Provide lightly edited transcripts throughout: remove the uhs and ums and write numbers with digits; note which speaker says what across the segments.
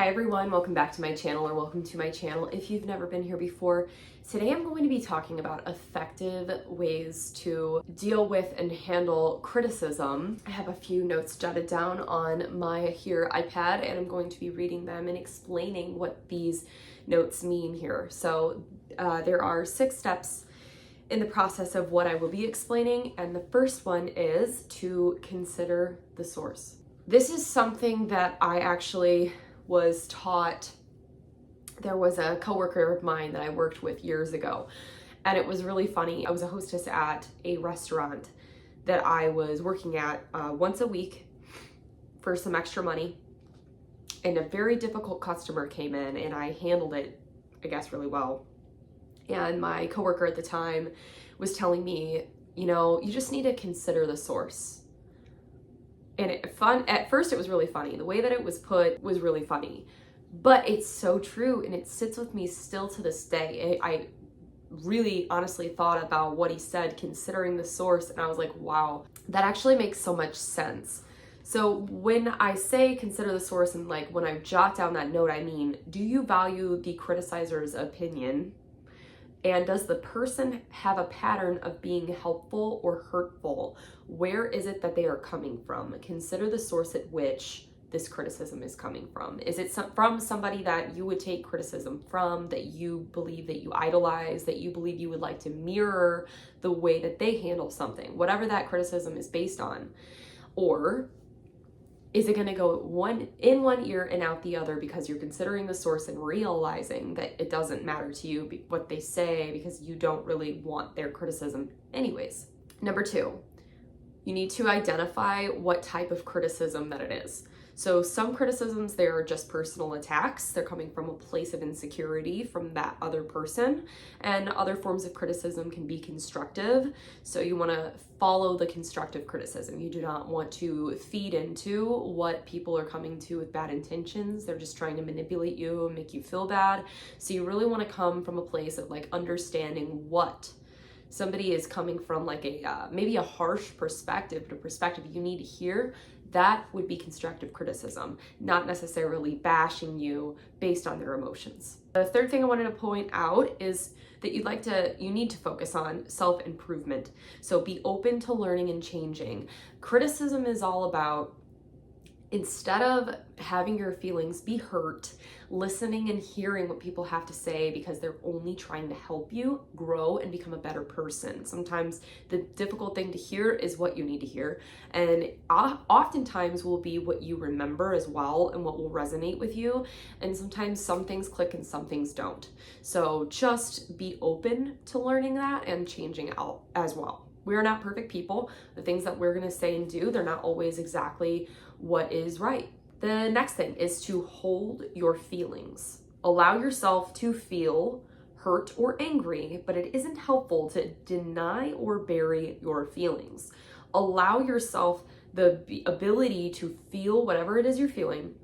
Speaker 1: Hi everyone, welcome back to my channel, or welcome to my channel if you've never been here before. Today I'm going to be talking about effective ways to deal with and handle criticism. I have a few notes jotted down on my iPad, and I'm going to be reading them and explaining what these notes mean here. So there are 6 steps in the process of what I will be explaining, and the first one is to consider the source. This is something that I actually was taught. There was a coworker of mine that I worked with years ago, and it was really funny. I was a hostess at a restaurant that I was working at once a week for some extra money, and a very difficult customer came in, and I handled it, I guess, really well. And my coworker at the time was telling me, you just need to consider the source. And at first it was really funny. The way that it was put was really funny, but it's so true, and it sits with me still to this day. I really honestly thought about what he said, considering the source, and I was like, wow, that actually makes so much sense. So when I say consider the source, and like when I jot down that note, I mean, do you value the criticizer's opinion? And does the person have a pattern of being helpful or hurtful? Where is it that they are coming from? Consider the source at which this criticism is coming from. Is it from somebody that you would take criticism from, that you believe, that you idolize, that you believe you would like to mirror the way that they handle something, whatever that criticism is based on? Or is it going to go in one ear and out the other because you're considering the source and realizing that it doesn't matter to you what they say because you don't really want their criticism anyways? Number 2, you need to identify what type of criticism that it is. So some criticisms, they are just personal attacks. They're coming from a place of insecurity from that other person. And other forms of criticism can be constructive. So you want to follow the constructive criticism. You do not want to feed into what people are coming to with bad intentions. They're just trying to manipulate you and make you feel bad. So you really want to come from a place of like understanding what somebody is coming from, like maybe a harsh perspective, but a perspective you need to hear. That would be constructive criticism, not necessarily bashing you based on their emotions. The third thing I wanted to point out is that you need to focus on self-improvement. So be open to learning and changing. Criticism is all about, instead of having your feelings be hurt, listening and hearing what people have to say because they're only trying to help you grow and become a better person. Sometimes the difficult thing to hear is what you need to hear, and oftentimes will be what you remember as well and what will resonate with you. And sometimes some things click and some things don't. So just be open to learning that and changing out as well. We are not perfect people. The things that we're going to say and do, they're not always exactly what is right. The next thing is to hold your feelings. Allow yourself to feel hurt or angry, but it isn't helpful to deny or bury your feelings. Allow yourself the ability to feel whatever it is you're feeling,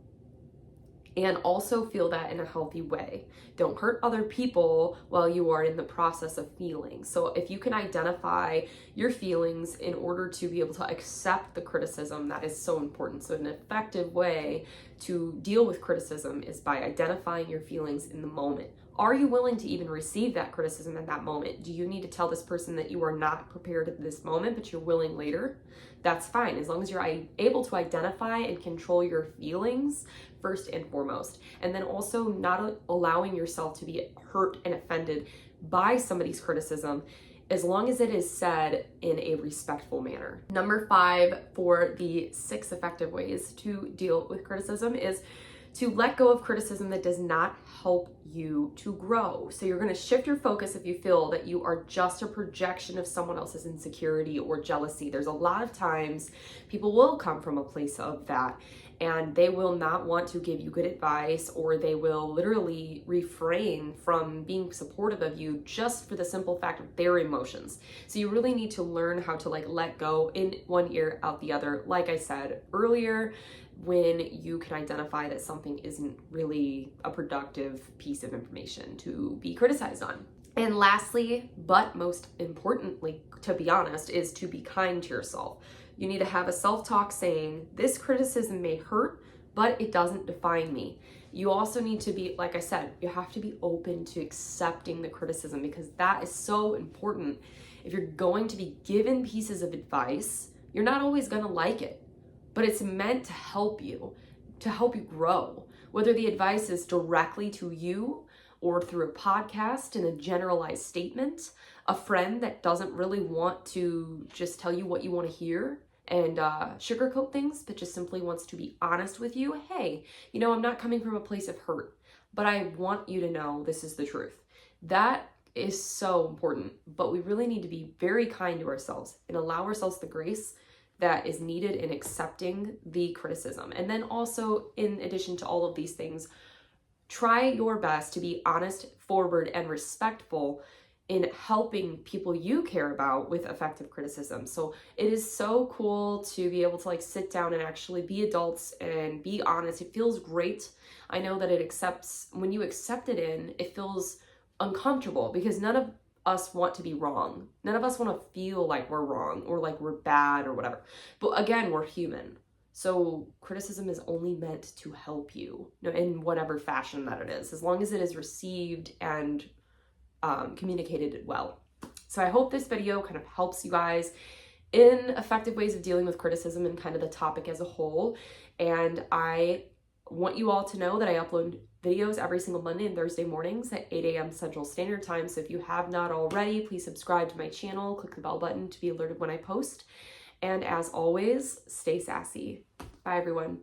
Speaker 1: and also feel that in a healthy way. Don't hurt other people while you are in the process of feeling. So if you can identify your feelings in order to be able to accept the criticism, that is so important. So an effective way to deal with criticism is by identifying your feelings in the moment. Are you willing to even receive that criticism at that moment? Do you need to tell this person that you are not prepared at this moment, but you're willing later? That's fine, as long as you're able to identify and control your feelings first and foremost. And then also not allowing yourself to be hurt and offended by somebody's criticism, as long as it is said in a respectful manner. Number 5 for the 6 effective ways to deal with criticism is to let go of criticism that does not help you to grow. So you're going to shift your focus if you feel that you are just a projection of someone else's insecurity or jealousy. There's a lot of times people will come from a place of that, and they will not want to give you good advice, or they will literally refrain from being supportive of you just for the simple fact of their emotions. So you really need to learn how to let go, in one ear, out the other. Like I said earlier, when you can identify that something isn't really a productive piece of information to be criticized on. And lastly, but most importantly, to be honest, is to be kind to yourself. You need to have a self-talk saying, this criticism may hurt, but it doesn't define me. You also need to be, like I said, you have to be open to accepting the criticism, because that is so important. If you're going to be given pieces of advice, you're not always going to like it, but it's meant to help you grow. Whether the advice is directly to you or through a podcast in a generalized statement, a friend that doesn't really want to just tell you what you want to hear and sugarcoat things, but just simply wants to be honest with you. Hey, I'm not coming from a place of hurt, but I want you to know this is the truth. That is so important, but we really need to be very kind to ourselves and allow ourselves the grace that is needed in accepting the criticism. And then also, in addition to all of these things, try your best to be honest, forward, and respectful in helping people you care about with effective criticism. So it is so cool to be able to sit down and actually be adults and be honest. It feels great. I know that when you accept it it feels uncomfortable, because none of us want to be wrong. None of us want to feel like we're wrong or like we're bad or whatever. But again, we're human. So criticism is only meant to help you, in whatever fashion that it is, as long as it is received and communicated well. So I hope this video kind of helps you guys in effective ways of dealing with criticism and kind of the topic as a whole. And I want you all to know that I upload videos every single Monday and Thursday mornings at 8 a.m. Central Standard Time. So if you have not already, please subscribe to my channel, click the bell button to be alerted when I post. And as always, stay sassy. Bye, everyone.